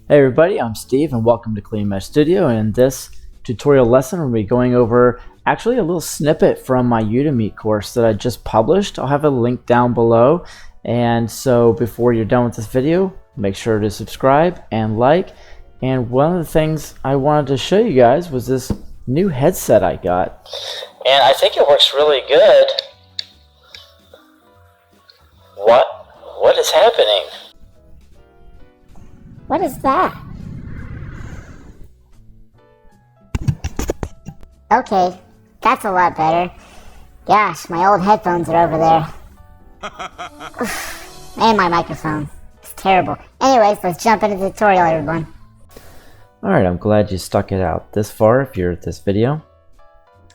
Hey everybody, I'm Steve and welcome to Clean Mesh Studio. And in this tutorial lesson, we'll be going over actually a little snippet from my Udemy course that I just published. I'll have a link down below. And so before you're done with this video, make sure to subscribe and like. And one of the things I wanted to show you guys was this new headset I got. And I think it works really good. What is happening? What is that? Okay, that's a lot better. Gosh, my old headphones are over there. And my microphone. It's terrible. Anyways, let's jump into the tutorial, everyone. Alright, I'm glad you stuck it out this far if you're at this video.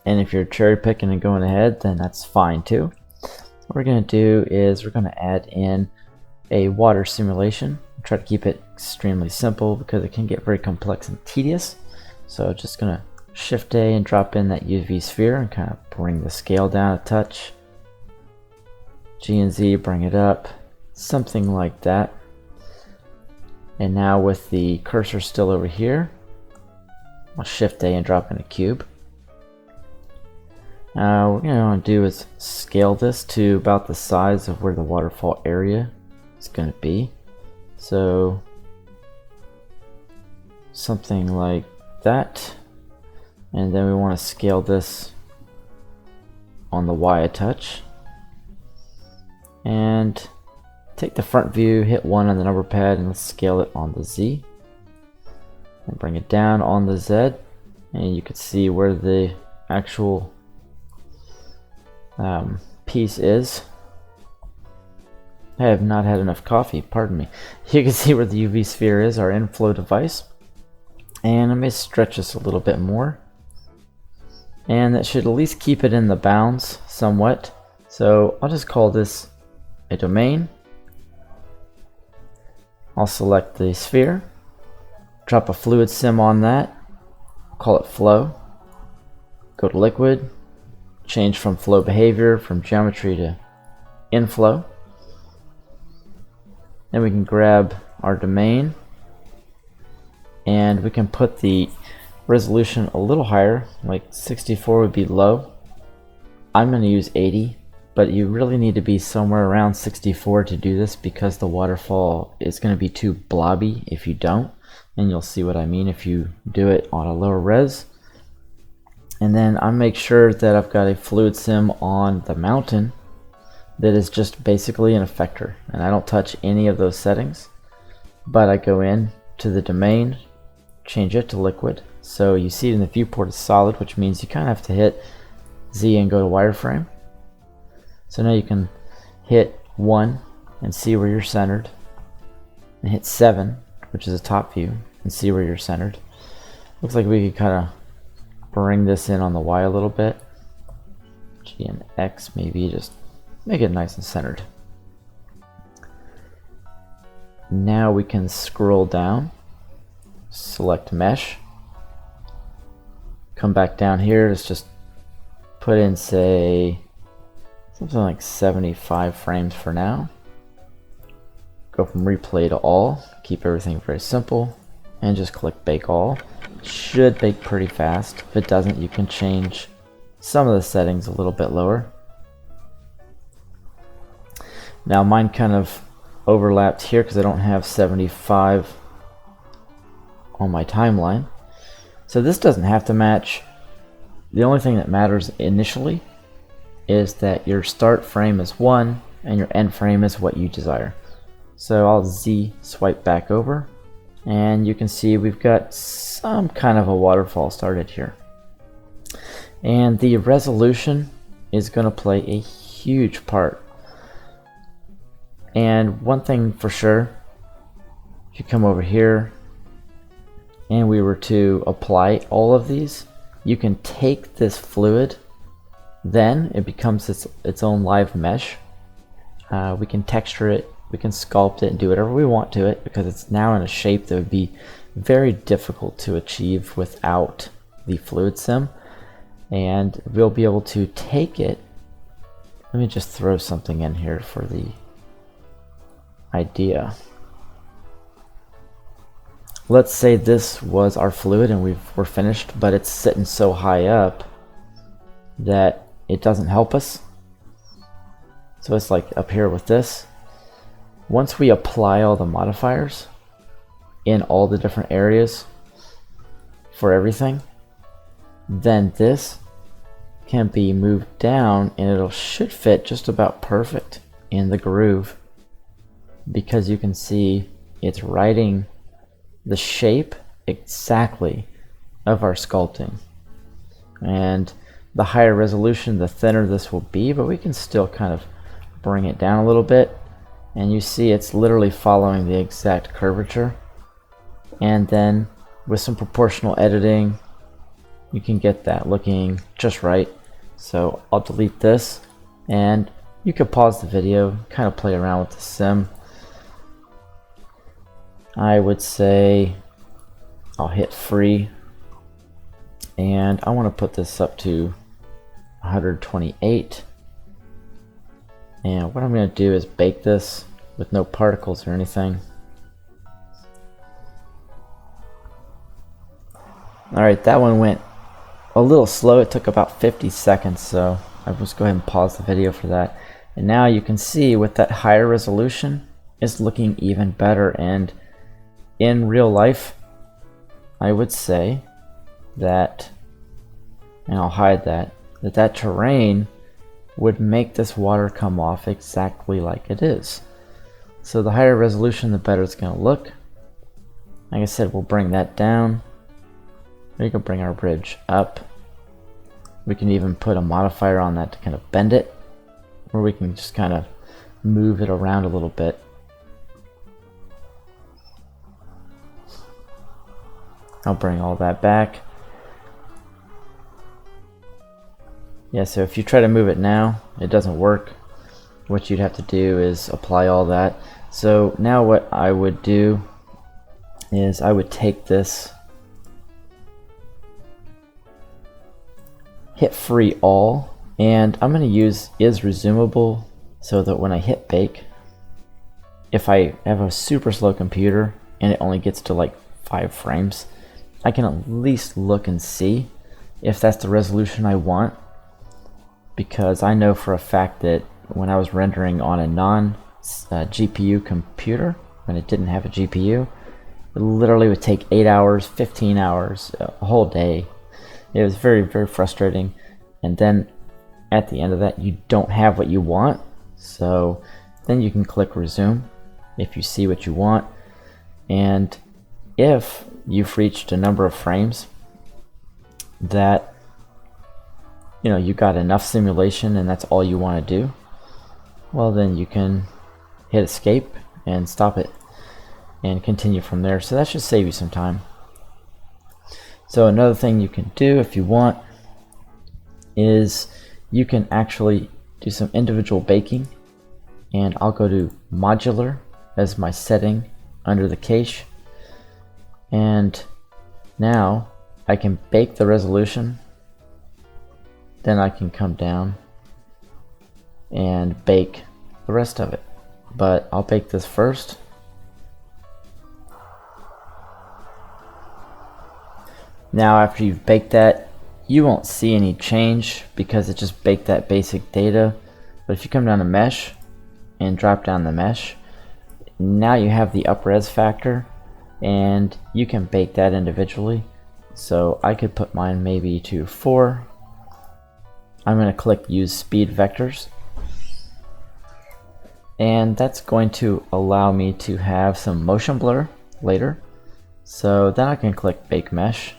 And if you're cherry picking and going ahead, then that's fine too. What we're going to do is we're going to add in a water simulation. Try to keep it extremely simple because it can get very complex and tedious. So just gonna Shift A and drop in that UV sphere and kind of bring the scale down a touch. G and Z, bring it up, something like that. And now with the cursor still over here, I'll Shift A and drop in a cube. What we're going to do is scale this to about the size of where the waterfall area is going to be. So something like that, and then we want to scale this on the Y a touch, and take the front view, hit 1 on the number pad, and let's scale it on the Z, and bring it down on the Z, and you can see where the actual piece is. I have not had enough coffee, pardon me. You can see where the UV sphere is, our inflow device. And I may stretch this a little bit more. And that should at least keep it in the bounds somewhat. So I'll just call this a domain. I'll select the sphere, drop a fluid sim on that, call it flow, go to liquid, change from flow behavior, from geometry to inflow. Then we can grab our domain and we can put the resolution a little higher, like 64 would be low. I'm going to use 80, but you really need to be somewhere around 64 to do this because the waterfall is going to be too blobby if you don't, and you'll see what I mean if you do it on a lower res. And then I make sure that I've got a fluid sim on the mountain that is just basically an effector, and I don't touch any of those settings, but I go in to the domain, change it to liquid. So you see it in the viewport as solid, which means you kind of have to hit Z and go to wireframe. So now you can hit 1 and see where you're centered, and hit 7, which is a top view, and see where you're centered. Looks like we could kind of bring this in on the Y a little bit. G and X, maybe just make it nice and centered. Now we can scroll down, select mesh, come back down here. Let's just put in, say, something like 75 frames for now. Go from replay to all, keep everything very simple, and just click bake all. It should bake pretty fast. If it doesn't, you can change some of the settings a little bit lower. Now mine kind of overlapped here because I don't have 75 on my timeline. So this doesn't have to match. The only thing that matters initially is that your start frame is 1 and your end frame is what you desire. So I'll Z swipe back over, and you can see we've got some kind of a waterfall started here. And the resolution is going to play a huge part. And one thing for sure, if you come over here and we were to apply all of these, you can take this fluid, then it becomes its own live mesh. We can texture it, we can sculpt it and do whatever we want to it because it's now in a shape that would be very difficult to achieve without the fluid sim. And we'll be able to take it. Let me just throw something in here for the idea. let's say this was our fluid and we're finished, but it's sitting so high up that it doesn't help us. So it's like up here with this. Once we apply all the modifiers in all the different areas for everything, then this can be moved down and it should fit just about perfect in the groove, because you can see it's writing the shape exactly of our sculpting. And the higher resolution, the thinner this will be, but we can still kind of bring it down a little bit, and you see it's literally following the exact curvature. And then with some proportional editing, you can get that looking just right. So I'll delete this, and you can pause the video, kind of play around with the sim. I would say I'll hit free, and I want to put this up to 128. And what I'm going to do is bake this with no particles or anything. Alright, that one went a little slow. It took about 50 seconds, so I will just go ahead and pause the video for that. And now you can see with that higher resolution, it's looking even better. And in real life, I would say that, and I'll hide that, that terrain would make this water come off exactly like it is. So the higher resolution, the better it's going to look. Like I said, we'll bring that down. We can bring our bridge up. We can even put a modifier on that to kind of bend it, or we can just kind of move it around a little bit. I'll bring all that back. Yeah, so if you try to move it now, it doesn't work. What you'd have to do is apply all that. So now what I would do is I would take this, hit free all, and I'm going to use is resumable so that when I hit bake, if I have a super slow computer and it only gets to like 5 frames, I can at least look and see if that's the resolution I want, because I know for a fact that when I was rendering on a non-GPU computer, when it didn't have a GPU, it literally would take 8 hours, 15 hours, a whole day. It was very, very frustrating. And then at the end of that, you don't have what you want. So then you can click resume if you see what you want. And if you've reached a number of frames that, you know, you got enough simulation and that's all you want to do, well, then you can hit escape and stop it and continue from there. So that should save you some time. So another thing you can do if you want is you can actually do some individual baking, and I'll go to modular as my setting under the cache, and now I can bake the resolution, then I can come down and bake the rest of it. But I'll bake this first. Now after you've baked that, you won't see any change because it just baked that basic data. But if you come down to mesh and drop down the mesh, now you have the up-res factor and you can bake that individually. So I could put mine maybe to 4. I'm going to click use speed vectors, and that's going to allow me to have some motion blur later. So then I can click bake mesh.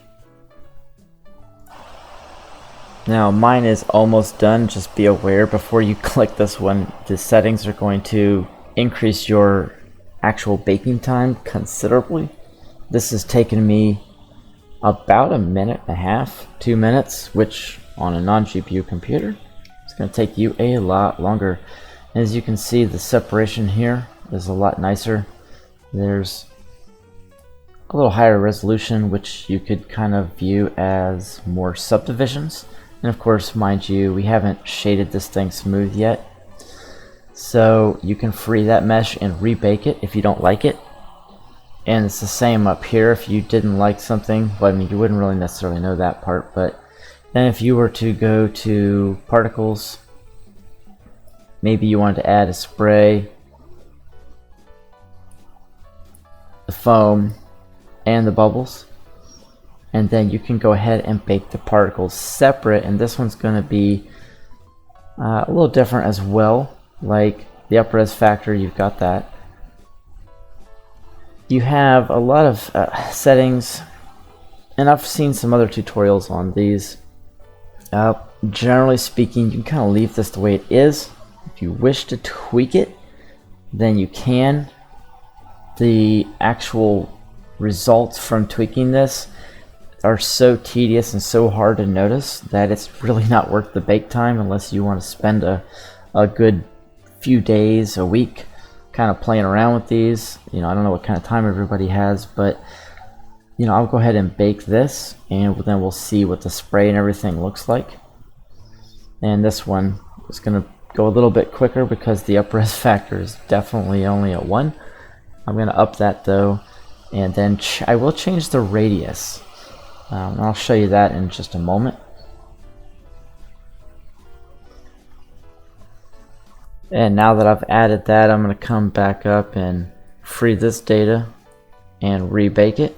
Now mine is almost done. Just be aware before you click this one, the settings are going to increase your actual baking time considerably. This has taken me about 1.5 minutes, 2 minutes, which on a non-GPU computer, it's going to take you a lot longer. As you can see, the separation here is a lot nicer. There's a little higher resolution, which you could kind of view as more subdivisions. And of course, mind you, we haven't shaded this thing smooth yet. So you can free that mesh and rebake it if you don't like it. And it's the same up here. If you didn't like something, well, I mean, you wouldn't really necessarily know that part, but then if you were to go to particles, maybe you wanted to add a spray, the foam, and the bubbles, and then you can go ahead and bake the particles separate. And this one's going to be a little different as well. Like the up-res factor, you've got that. You have a lot of settings, and I've seen some other tutorials on these. Generally speaking, you can kind of leave this the way it is. If you wish to tweak it, then you can. The actual results from tweaking this are so tedious and so hard to notice that it's really not worth the bake time unless you want to spend a good few days, a week, kind of playing around with these. You know, I don't know what kind of time everybody has, but you know, I'll go ahead and bake this, and then we'll see what the spray and everything looks like. And this one is going to go a little bit quicker because the up-res factor is definitely only at 1. I'm going to up that though, and then I will change the radius. I'll show you that in just a moment. And now that I've added that, I'm going to come back up and free this data and rebake it.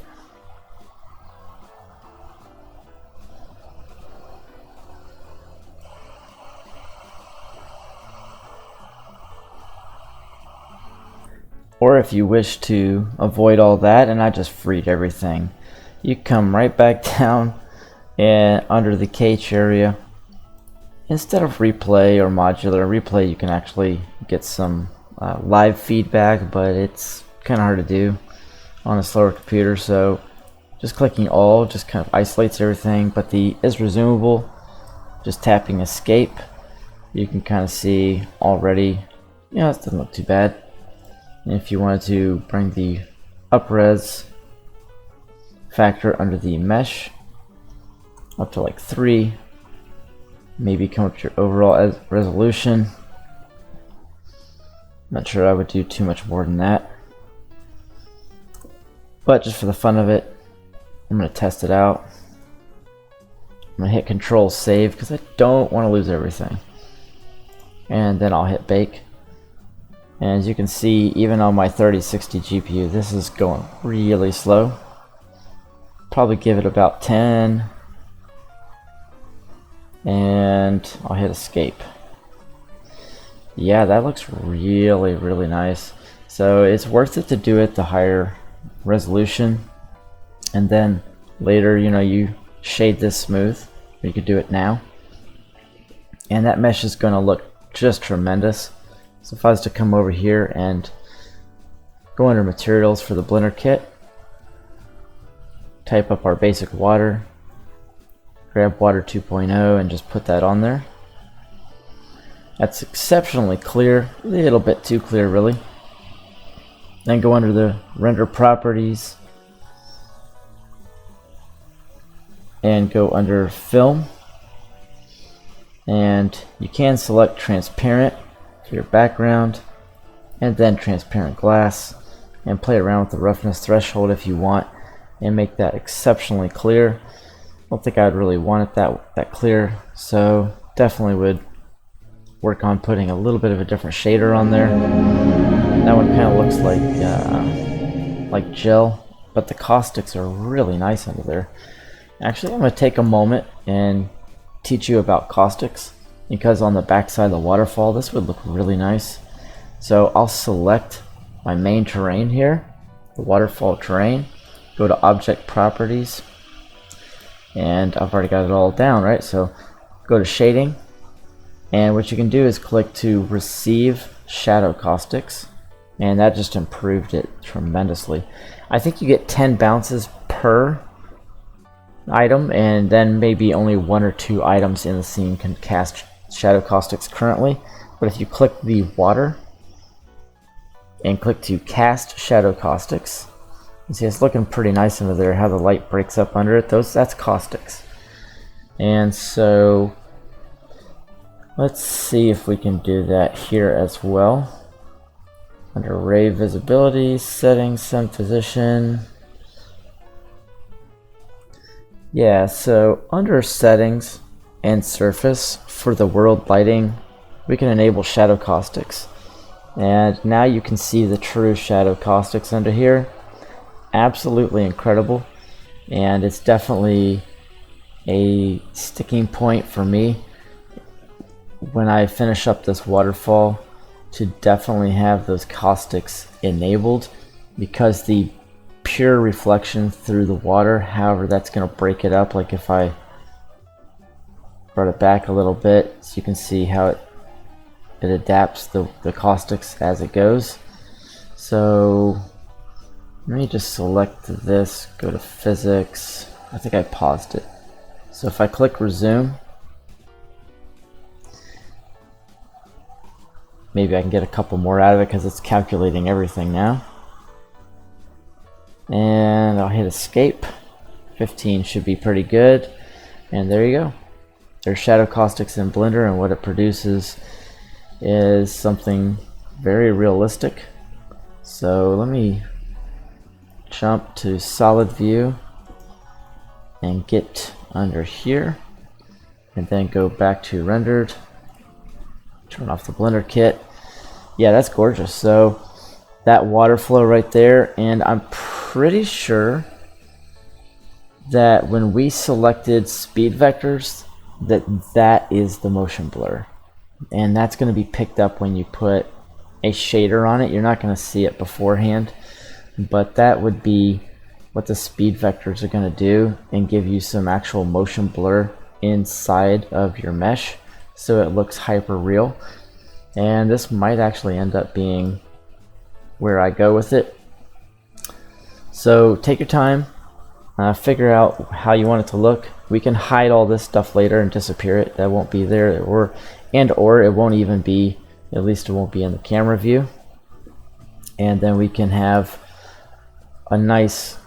Or if you wish to avoid all that, and I just freed everything, you come right back down and under the cache area. Instead of replay or modular replay, you can actually get some live feedback, but it's kind of hard to do on a slower computer. So just clicking all just kind of isolates everything, but the is resumable, just tapping escape, you can kind of see already, you know, it doesn't look too bad. And if you wanted to bring the up-res factor under the mesh up to like 3, maybe come up to your overall resolution. Not sure I would do too much more than that, but just for the fun of it, I'm going to test it out. I'm going to hit Control Save because I don't want to lose everything, and then I'll hit Bake. And as you can see, even on my 3060 GPU, this is going really slow. Probably give it about 10. And I'll hit escape. Yeah, that looks really, really nice. So it's worth it to do it the higher resolution. And then later, you know, you shade this smooth. You could do it now. And that mesh is going to look just tremendous. So if I was to come over here and go under materials for the blender kit, type up our basic water, grab water 2.0 and just put that on there. That's exceptionally clear, a little bit too clear really. Then go under the render properties and go under film, and you can select transparent for your background and then transparent glass, and play around with the roughness threshold if you want and make that exceptionally clear. I don't think I'd really want it that clear, so definitely would work on putting a little bit of a different shader on there. That one kind of looks like gel, but the caustics are really nice under there. Actually, I'm going to take a moment and teach you about caustics, because on the back side of the waterfall this would look really nice. So I'll select my main terrain here, the waterfall terrain, go to object properties, and I've already got it all down, right? So go to shading, and what you can do is click to receive shadow caustics, and that just improved it tremendously. I think you get 10 bounces per item, and then maybe only 1 or 2 items in the scene can cast shadow caustics currently. But if you click the water and click to cast shadow caustics, you see it's looking pretty nice under there, how the light breaks up under it. That's caustics. And so let's see if we can do that here as well. Under ray visibility, settings, sun position. Yeah, so under settings and surface for the world lighting, we can enable shadow caustics. And now you can see the true shadow caustics under here. Absolutely incredible. And it's definitely a sticking point for me when I finish up this waterfall to definitely have those caustics enabled, because the pure reflection through the water, however that's going to break it up. Like if I brought it back a little bit so you can see how it adapts the caustics as it goes. So let me just select this, go to physics. I think I paused it. So if I click resume, maybe I can get a couple more out of it because it's calculating everything now. And I'll hit escape. 15 should be pretty good. And there you go. There's shadow caustics in Blender, and what it produces is something very realistic. So let me jump to solid view and get under here, and then go back to rendered. Turn off the Blender kit. Yeah, that's gorgeous. So that water flow right there, and I'm pretty sure that when we selected speed vectors, that is the motion blur, and that's going to be picked up when you put a shader on it. You're not going to see it beforehand, but that would be what the speed vectors are going to do, and give you some actual motion blur inside of your mesh so it looks hyper real. And this might actually end up being where I go with it. So take your time, figure out how you want it to look. We can hide all this stuff later and disappear it. That won't be there, or it won't even be, at least it won't be in the camera view. And then we can have a nice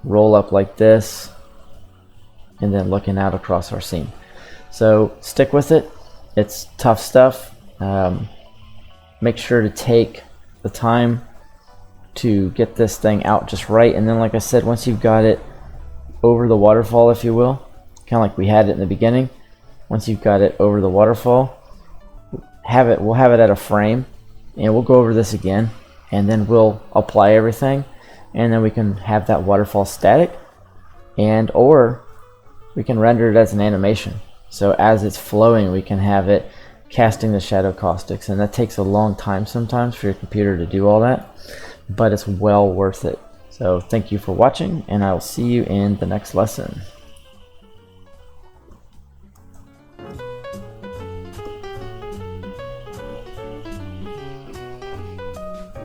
roll up like this, and then looking out across our scene. So stick with it. It's tough stuff. Make sure to take the time to get this thing out just right, and then like I said, once you've got it over the waterfall, if you will, kind of like we had it in the beginning, once you've got it over the waterfall, we'll have it at a frame, and we'll go over this again, and then we'll apply everything, and then we can have that waterfall static, and or we can render it as an animation. So as it's flowing, we can have it casting the shadow caustics, and that takes a long time sometimes for your computer to do all that, but it's well worth it. So thank you for watching, and I will see you in the next lesson.